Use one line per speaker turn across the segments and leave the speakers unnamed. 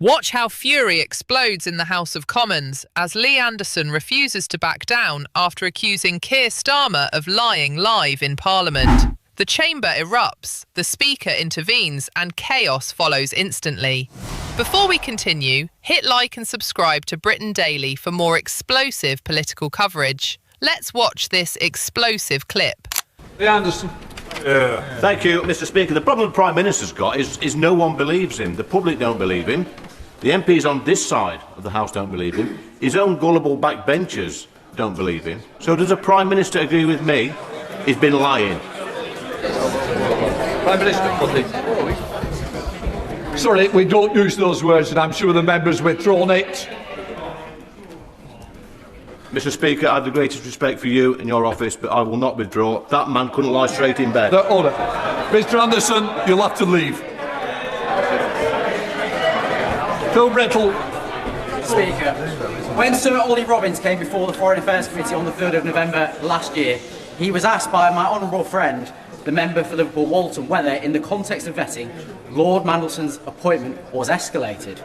Watch how fury explodes in the House of Commons as Lee Anderson refuses to back down after accusing Keir Starmer of lying live in Parliament. The chamber erupts, the Speaker intervenes, and chaos follows instantly. Before we continue, hit like and subscribe to Britain Daily for more explosive political coverage. Let's watch this explosive clip.
Lee Anderson.
Thank you, Mr. Speaker. The problem the Prime Minister's got is no one believes him. The public don't believe him. The MPs on this side of the House don't believe him. His own gullible backbenchers don't believe him. So does the Prime Minister agree with me? He's been lying.
Prime Minister, please. Sorry, we don't use those words, and I'm sure the members withdrawn it.
Mr. Speaker, I have the greatest respect for you and your office, but I will not withdraw. That man couldn't lie straight in bed.
Order. Mr. Anderson, you'll have to leave. Phil Brettle.
Speaker, when Sir Ollie Robbins came before the Foreign Affairs Committee on the 3rd of November last year, he was asked by my honourable friend, the member for Liverpool Walton, whether, in the context of vetting, Lord Mandelson's appointment was escalated.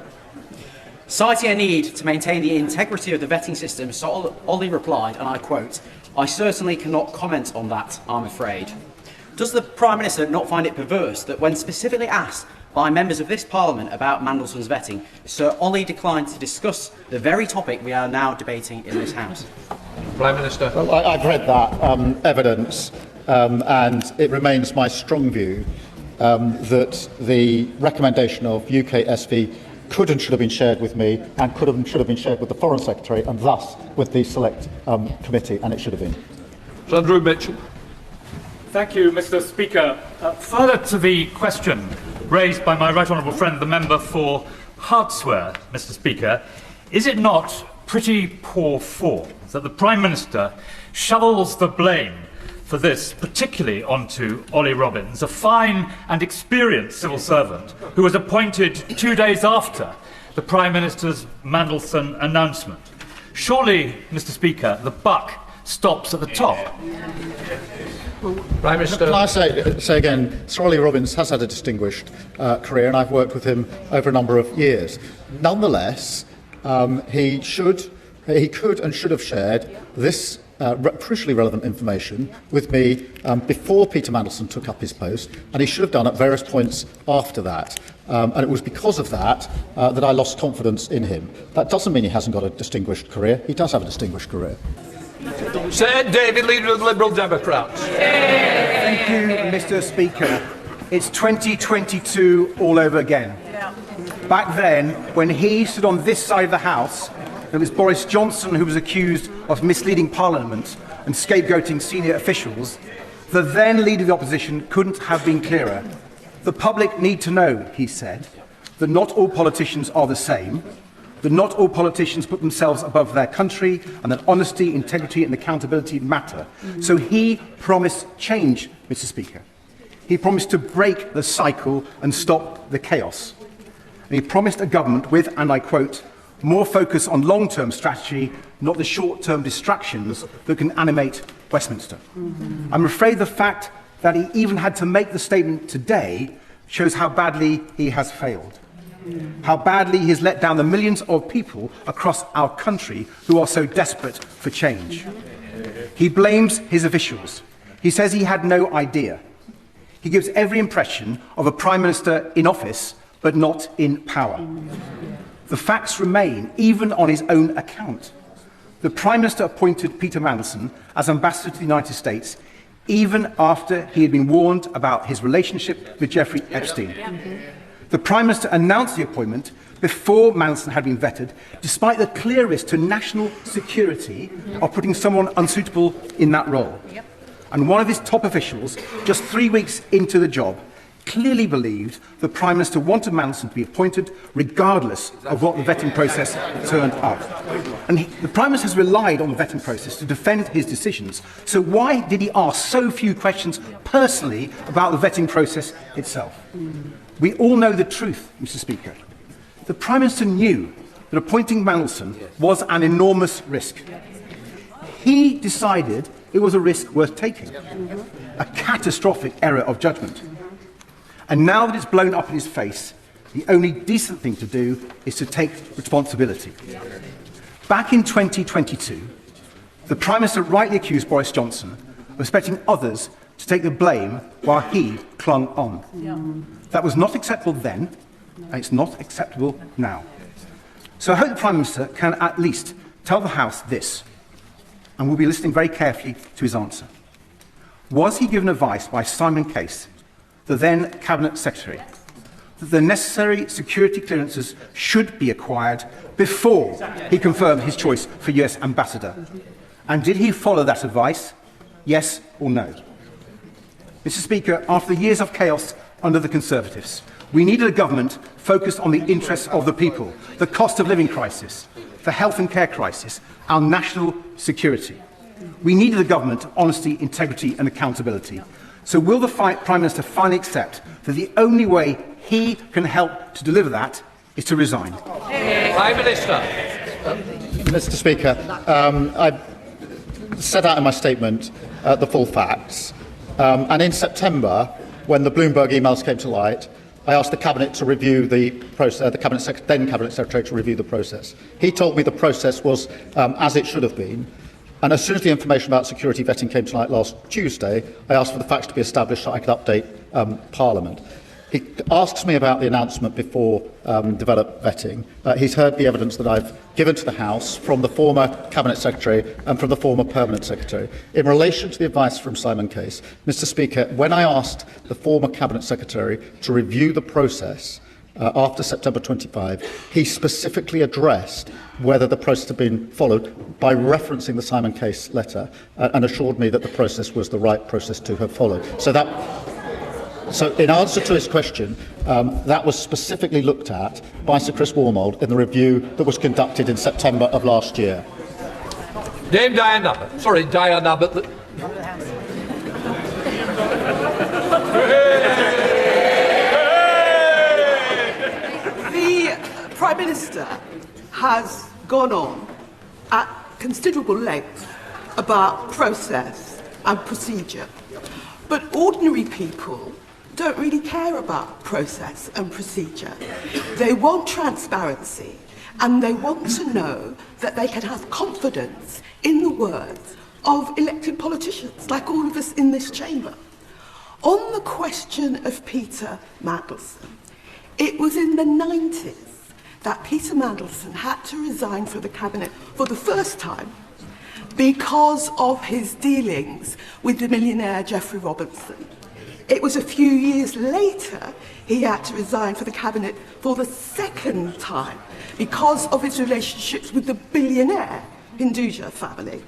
Citing a need to maintain the integrity of the vetting system, Sir Ollie replied, and I quote, "I certainly cannot comment on that, I'm afraid." Does the Prime Minister not find it perverse that when specifically asked by members of this Parliament about Mandelson's vetting, Sir Ollie declined to discuss the very topic we are now debating in this House?
Prime Minister.
Well, I've read that evidence, and it remains my strong view that the recommendation of UK SV could and should have been shared with me, and could and should have been shared with the Foreign Secretary, and thus with the Select Committee, and it should have been.
Sir Andrew Mitchell.
Thank you, Mr. Speaker. Further to the question raised by my right honourable friend, the member for Hartsware, Mr. Speaker, is it not pretty poor form that the Prime Minister shovels the blame for this, particularly onto Ollie Robbins, a fine and experienced civil servant who was appointed 2 days after the Prime Minister's Mandelson announcement? Surely, Mr. Speaker, the buck stops at the top.
Prime Minister.
Can I say again, Sir Ollie Robbins has had a distinguished career, and I've worked with him over a number of years. Nonetheless, he could and should have shared this crucially relevant information with me before Peter Mandelson took up his post, and he should have done at various points after that. And it was because of that that I lost confidence in him. That doesn't mean he hasn't got a distinguished career. He does have a distinguished career.
Sir David, Leader of the Liberal Democrats.
Thank you, Mr. Speaker. It's 2022 all over again. Back then, when he stood on this side of the House, it was Boris Johnson who was accused of misleading Parliament and scapegoating senior officials. The then Leader of the Opposition couldn't have been clearer. The public need to know, he said, that not all politicians are the same, that not all politicians put themselves above their country, and that honesty, integrity and accountability matter. So he promised change, Mr. Speaker. He promised to break the cycle and stop the chaos. And he promised a government with, and I quote, more focus on long-term strategy, not the short-term distractions that can animate Westminster. I'm afraid the fact that he even had to make the statement today shows how badly he has failed. How badly he has let down the millions of people across our country who are so desperate for change. He blames his officials. He says he had no idea. He gives every impression of a Prime Minister in office, but not in power. The facts remain, even on his own account. The Prime Minister appointed Peter Mandelson as Ambassador to the United States, even after he had been warned about his relationship with Jeffrey Epstein. The Prime Minister announced the appointment before Mandelson had been vetted, despite the clear risk to national security of putting someone unsuitable in that role. And one of his top officials, just 3 weeks into the job, clearly believed the Prime Minister wanted Mandelson to be appointed regardless of what the vetting process turned up. And the Prime Minister has relied on the vetting process to defend his decisions. So why did he ask so few questions personally about the vetting process itself? We all know the truth, Mr. Speaker. The Prime Minister knew that appointing Mandelson was an enormous risk. He decided it was a risk worth taking, a catastrophic error of judgment. And now that it's blown up in his face, The only decent thing to do is to take responsibility. Back in 2022, the Prime Minister rightly accused Boris Johnson of expecting others to take the blame while he clung on. That was not acceptable then, and it's not acceptable now. So I hope the Prime Minister can at least tell the House this, and we'll be listening very carefully to his answer. Was he given advice by Simon Case, the then Cabinet Secretary, that the necessary security clearances should be acquired before he confirmed his choice for US Ambassador? And did he follow that advice? Yes or no? Mr. Speaker, after the years of chaos under the Conservatives, we needed a government focused on the interests of the people, the cost of living crisis, the health and care crisis, our national security. We needed a government of honesty, integrity and accountability. So will the Prime Minister finally accept that the only way he can help to deliver that is to resign?
Prime Minister.
Mr. Speaker, I set out in my statement the full facts. And in September, when the Bloomberg emails came to light, I asked the Cabinet to review the process, then Cabinet Secretary to review the process. He told me the process was as it should have been. And as soon as the information about security vetting came to light last Tuesday, I asked for the facts to be established so I could update Parliament. He asks me about the announcement before developed vetting. He's heard the evidence that I've given to the House from the former Cabinet Secretary and from the former Permanent Secretary. In relation to the advice from Simon Case, Mr. Speaker, when I asked the former Cabinet Secretary to review the process after September 25, he specifically addressed whether the process had been followed by referencing the Simon Case letter and assured me that the process was the right process to have followed. So in answer to his question, that was specifically looked at by Sir Chris Wormold in the review that was conducted in September of last year.
Dame Diana Abbott. Sorry, Diana Abbott.
The Prime Minister has gone on at considerable length about process and procedure, but ordinary people don't really care about process and procedure. They want transparency and they want to know that they can have confidence in the words of elected politicians like all of us in this chamber. On the question of Peter Mandelson, it was in the 90s that Peter Mandelson had to resign from the Cabinet for the first time because of his dealings with the millionaire Geoffrey Robinson. It was a few years later he had to resign from the Cabinet for the second time because of his relationships with the billionaire Hinduja family.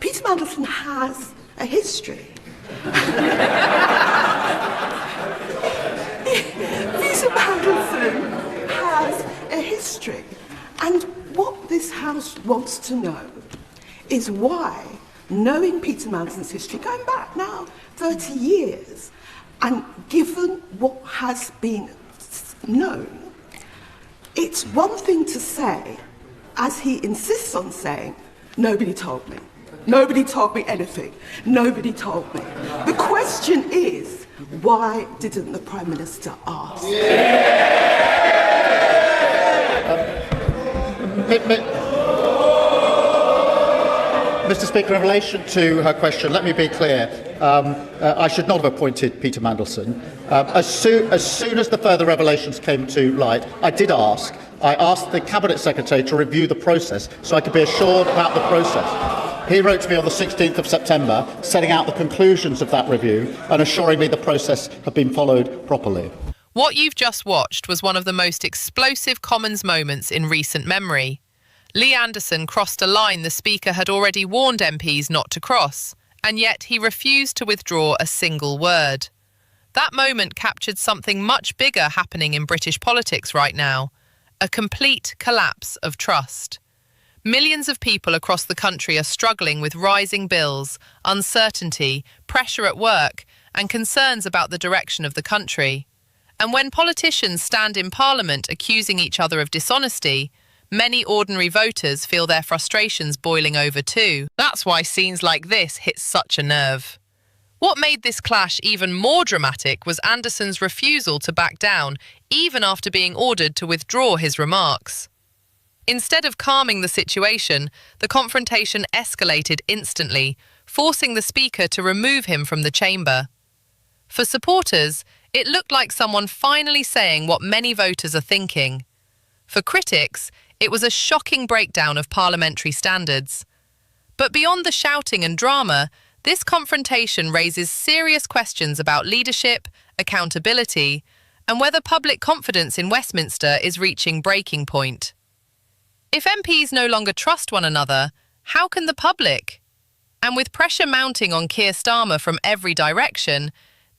Peter Mandelson has a history. Peter Mandelson has a history. And what this House wants to know is why, knowing Peter Mandelson's history, going back now 30 years, and given what has been known, it's one thing to say, as he insists on saying, nobody told me. Nobody told me anything. Nobody told me. The question is, why didn't the Prime Minister ask?
Mr. Speaker, in relation to her question, let me be clear. I should not have appointed Peter Mandelson. As soon as the further revelations came to light, I asked the Cabinet Secretary to review the process so I could be assured about the process. He wrote to me on the 16th of September, setting out the conclusions of that review and assuring me the process had been followed properly.
What you've just watched was one of the most explosive Commons moments in recent memory. Lee Anderson crossed a line the Speaker had already warned MPs not to cross, and yet he refused to withdraw a single word. That moment captured something much bigger happening in British politics right now, a complete collapse of trust. Millions of people across the country are struggling with rising bills, uncertainty, pressure at work, and concerns about the direction of the country. And when politicians stand in Parliament accusing each other of dishonesty, many ordinary voters feel their frustrations boiling over too. That's why scenes like this hit such a nerve. What made this clash even more dramatic was Anderson's refusal to back down, even after being ordered to withdraw his remarks. Instead of calming the situation, the confrontation escalated instantly, forcing the Speaker to remove him from the chamber. For supporters, it looked like someone finally saying what many voters are thinking. For critics, it was a shocking breakdown of parliamentary standards. But beyond the shouting and drama, this confrontation raises serious questions about leadership, accountability, and whether public confidence in Westminster is reaching breaking point. If MPs no longer trust one another, how can the public? And with pressure mounting on Keir Starmer from every direction,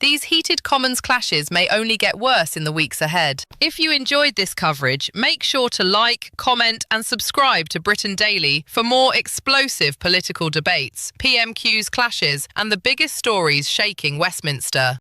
these heated Commons clashes may only get worse in the weeks ahead. If you enjoyed this coverage, make sure to like, comment and subscribe to Britain Daily for more explosive political debates, PMQs, clashes and the biggest stories shaking Westminster.